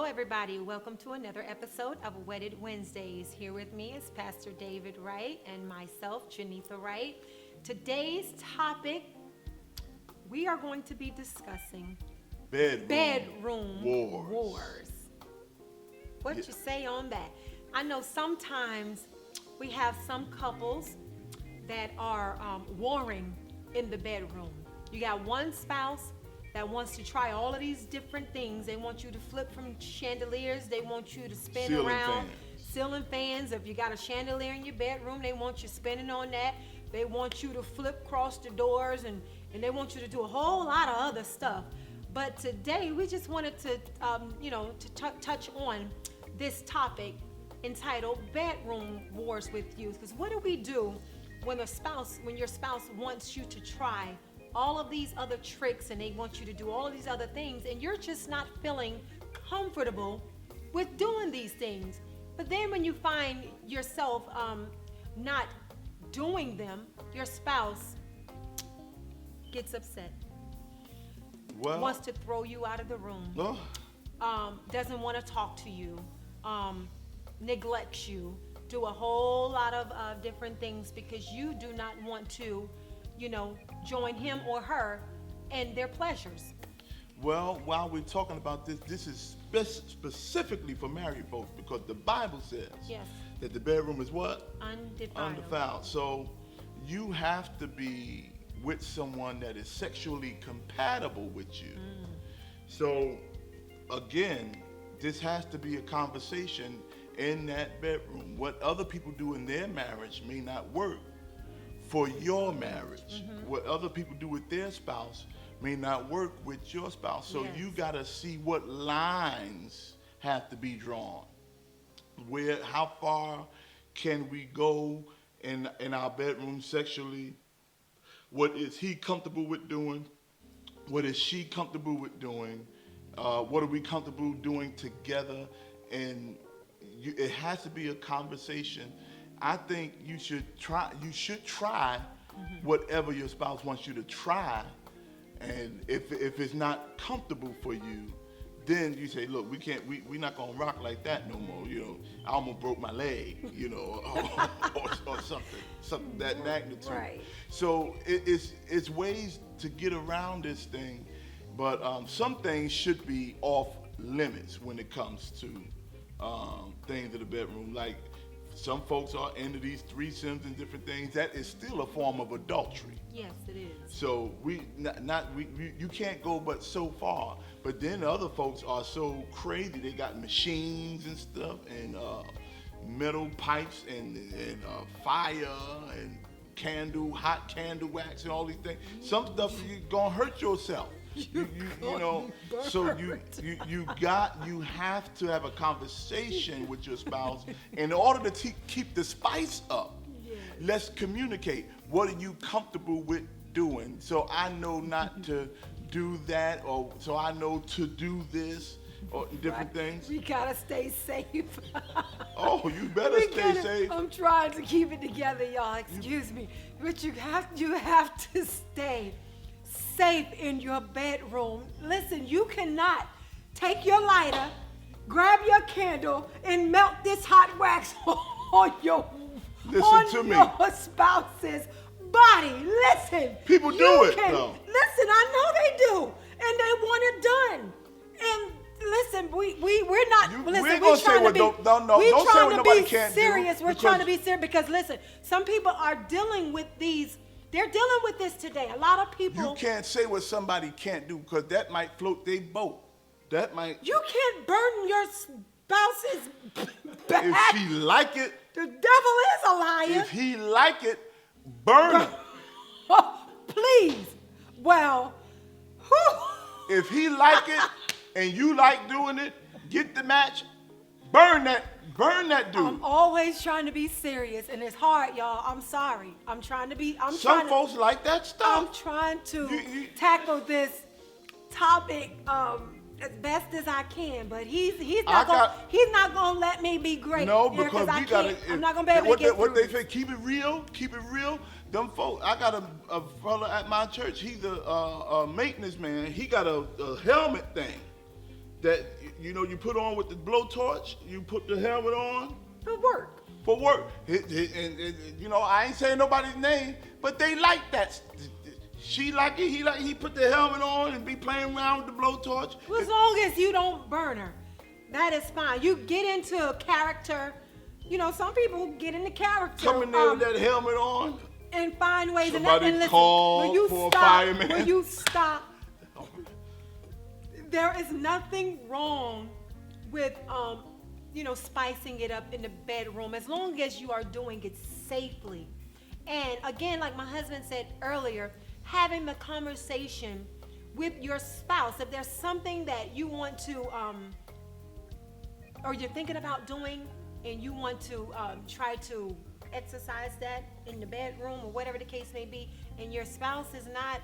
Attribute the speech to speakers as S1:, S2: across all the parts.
S1: everybody. Welcome to another episode of Wedded Wednesdays. Here with me is Pastor David Wright and myself, Janitha Wright. Today's topic, we are going to be discussing bedroom wars. What you say on that? I know sometimes we have some couples that are warring in the bedroom. You got one spouse that wants to try all of these different things. They want you to flip from chandeliers. They want you to spin around. Ceiling fans. If you got a chandelier in your bedroom, they want you spinning on that. They want you to flip across the doors, and they want you to do a whole lot of other stuff. But today, we just wanted to, touch on this topic entitled Bedroom Wars with You. Because what do we do when your spouse wants you to try all of these other tricks and they want you to do all of these other things and you're just not feeling comfortable with doing these things? But then when you find yourself not doing them, your spouse gets upset, wants to throw you out of the room, doesn't want to talk to you, neglects you, do a whole lot of different things because you do not want to join him or her in their pleasures.
S2: Well, while we're talking about this is specifically for married folks because the Bible says that the bedroom is what? Undefiled. So you have to be with someone that is sexually compatible with you. So again, this has to be a conversation in that bedroom. What other people do in their marriage may not work for your marriage. What other people do with their spouse may not work with your spouse. So you got to see what lines have to be drawn. How far can we go in our bedroom sexually? What is he comfortable with doing? What is she comfortable with doing? What are we comfortable doing together? And it has to be a conversation. I think you should try whatever your spouse wants you to try, and if it's not comfortable for you, then you say, look, we're not gonna rock like that no more. I almost broke my leg, or something that magnitude.
S1: Right.
S2: So it's ways to get around this thing, but some things should be off limits when it comes to things in the bedroom. Like, some folks are into these threesomes and different things. That is still a form of adultery.
S1: Yes, it is.
S2: So you can't go but so far. But then other folks are so crazy. They got machines and stuff, and metal pipes, and fire, and hot candle wax, and all these things. Some stuff you're gonna hurt yourself. So you have to have a conversation with your spouse in order to keep the spice up. Let's communicate. What are you comfortable with doing? So I know not to do that, or so I know to do this, or different things.
S1: We gotta stay safe.
S2: Oh, you better stay safe.
S1: I'm trying to keep it together, y'all. Excuse me, but you have to stay safe in your bedroom. Listen, you cannot take your lighter, grab your candle, and melt this hot wax on your spouse's body. Listen,
S2: people do it though.
S1: Listen, I know they do, and they want it done. And listen, we're not. We're trying to be.
S2: Don't say what nobody can't do.
S1: Serious. We're trying to be serious because listen, some people are dealing with these. They're dealing with this today. A lot of people.
S2: You can't say what somebody can't do because that might float their boat. That might.
S1: You can't burden your spouse's back.
S2: If she like it.
S1: The devil is a liar.
S2: If he like it, burn him.
S1: Please. Well.
S2: If he like it and you like doing it, get the match. Burn that dude.
S1: I'm always trying to be serious, and it's hard, y'all. I'm sorry.
S2: Some folks like that stuff.
S1: I'm trying to tackle this topic as best as I can, but he's not gonna let me be great.
S2: No, because we gotta.
S1: I'm not gonna be able to get through.
S2: What they say, keep it real. Them folks. I got a fella at my church. He's a maintenance man. He got a helmet thing. that, you know, you put on with the blowtorch, you put the helmet on.
S1: For work.
S2: For work. And, you know, I ain't saying nobody's name, but they like that. She like it, he put the helmet on and be playing around with the blowtorch.
S1: Well, as long as you don't burn her, that is fine. You get into a character. You know, some people get into character.
S2: Come in there with that helmet on.
S1: And find ways.
S2: Somebody
S1: and listen,
S2: call for a fireman.
S1: When you stop, there is nothing wrong with, you know, spicing it up in the bedroom as long as you are doing it safely. And again, like my husband said earlier, having the conversation with your spouse. If there's something that you want to, or you're thinking about doing, and you want to try to exercise that in the bedroom or whatever the case may be, and your spouse is not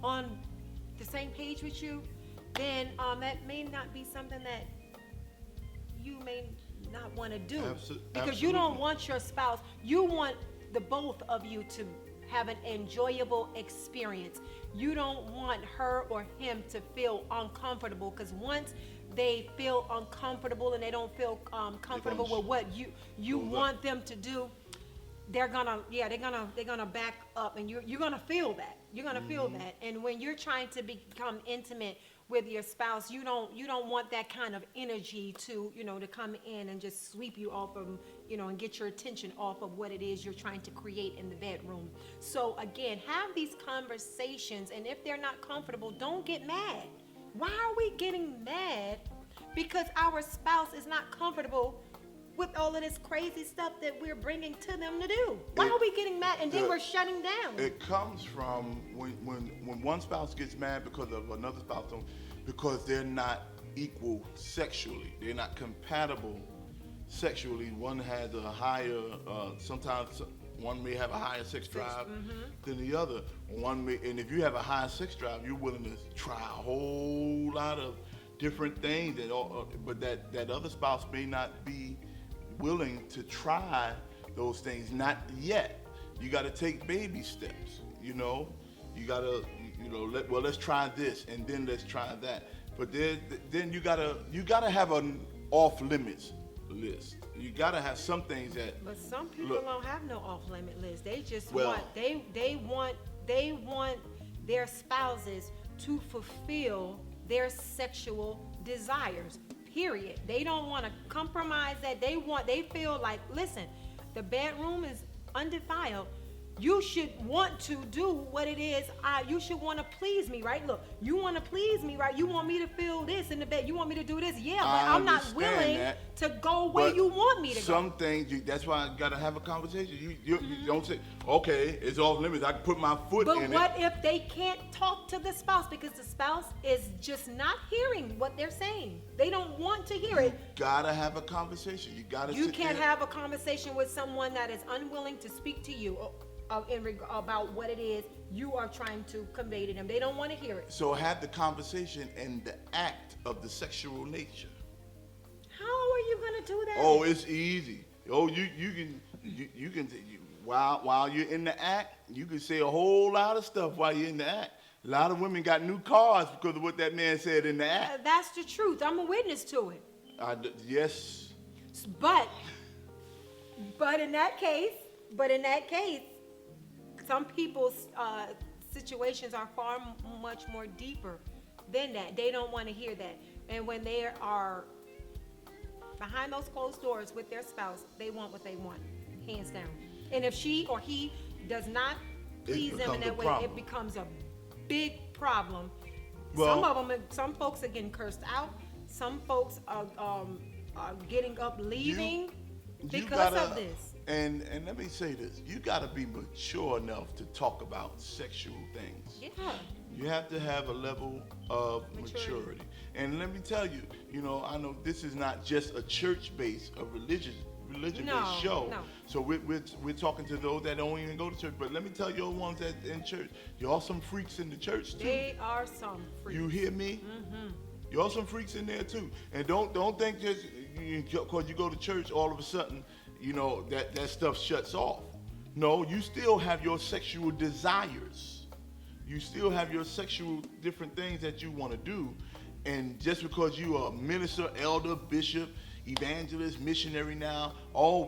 S1: on the same page with you, then that may not be something that you may not want to do. Because you don't want your spouse, you want the both of you to have an enjoyable experience. You don't want her or him to feel uncomfortable, because once they feel uncomfortable and they don't feel comfortable with what you want them to do, they're gonna back up, and you're gonna feel that. You're gonna feel that. And when you're trying to become intimate with your spouse, you don't want that kind of energy to, you know, to come in and just sweep you off of, you know, and get your attention off of what it is you're trying to create in the bedroom. So again, have these conversations, and if they're not comfortable, don't get mad. Why are we getting mad because our spouse is not comfortable with all of this crazy stuff that we're bringing to them to do? Why are we getting mad and then we're shutting down?
S2: It comes from when one spouse gets mad because of another spouse, because they're not equal sexually. They're not compatible sexually. One has a higher, sometimes one may have a higher sex drive than the other. And if you have a higher sex drive, you're willing to try a whole lot of different things, but that other spouse may not be willing to try those things, not yet. You got to take baby steps, you know. You got to, you know, let's try this, and then let's try that. But then you gotta have an off limits list. You gotta have some things that.
S1: But some people don't have no off limit list. They just want they want their spouses to fulfill their sexual desires. Period. They don't want to compromise that. They feel like, listen, the bedroom is undefiled. You should want to do what it is. You should want to please me, right? Look, you want to please me, right? You want me to feel this in the bed. You want me to do this. Yeah, but I'm not willing to go where you want me to go.
S2: Some things, that's why I got to have a conversation. You don't say, okay, it's off limits. I can put my foot in it.
S1: But what if they can't talk to the spouse because the spouse is just not hearing what they're saying? They don't want to hear it.
S2: You got to have a conversation. You
S1: can't have a conversation with someone that is unwilling to speak to you about what it is you are trying to convey to them. They don't want to hear it.
S2: So have the conversation and the act of the sexual nature.
S1: How are you going to do that?
S2: Oh, it's easy. Oh, you can while you're in the act, you can say a whole lot of stuff while you're in the act. A lot of women got new cars because of what that man said in the act.
S1: That's the truth. I'm a witness to it.
S2: Yes.
S1: But in that case, some people's situations are far much more deeper than that. They don't want to hear that. And when they are behind those closed doors with their spouse, they want what they want, hands down. And if she or he does not please them in that way, it becomes a big problem. Well, some folks are getting cursed out. Some folks are getting up, leaving because of this.
S2: And let me say this, you got to be mature enough to talk about sexual things.
S1: Yeah.
S2: You have to have a level of maturity. And let me tell you, you know, I know this is not just a church-based, a religion-based show. No. So we're talking to those that don't even go to church. But let me tell you, the ones that in church, y'all some freaks in the church too.
S1: They are some freaks.
S2: You hear me? Mm-hmm. Y'all some freaks in there too. And don't think just because you go to church, all of a sudden, you know, that stuff shuts off. No, you still have your sexual desires. You still have your sexual different things that you want to do. And just because you are a minister, elder, bishop, evangelist, missionary now,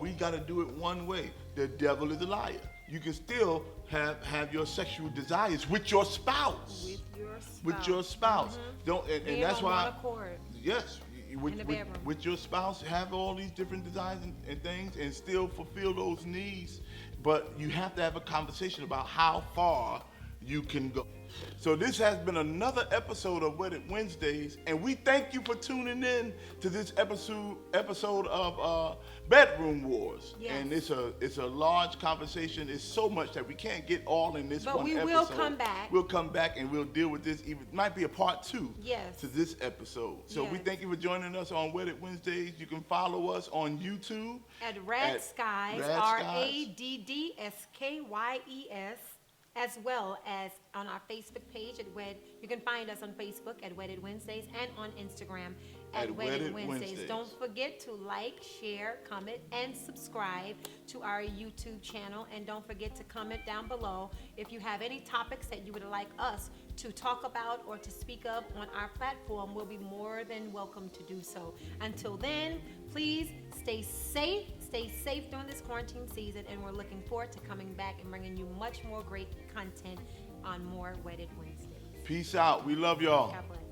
S2: we got to do it one way. The devil is a liar. You can still have your sexual desires with your spouse. With your spouse. Mm-hmm. And that's why. Yes. With your spouse, have all these different desires and things, and still fulfill those needs. But you have to have a conversation about how far you can go. So this has been another episode of Wedded Wednesdays, and we thank you for tuning in to this episode of Bedroom Wars. Yes. And it's a large conversation. It's so much that we can't get all in this one episode. But we will come back. We'll come back and we'll deal with this. It might be a part 2 to this episod. So we thank you for joining us on Wedded Wednesdays. You can follow us on YouTube
S1: at Rad Skies, RADDSKYES. As well as on our Facebook page at Wed. You can find us on Facebook at Wedded Wednesdays and on Instagram at Wedded Wednesdays. Don't forget to like, share, comment, and subscribe to our YouTube channel. And don't forget to comment down below if you have any topics that you would like us to talk about or to speak of on our platform. We'll be more than welcome to do so. Until then, please stay safe. Stay safe during this quarantine season, and we're looking forward to coming back and bringing you much more great content on more Wedded Wednesdays.
S2: Peace out. We love y'all.
S1: God bless.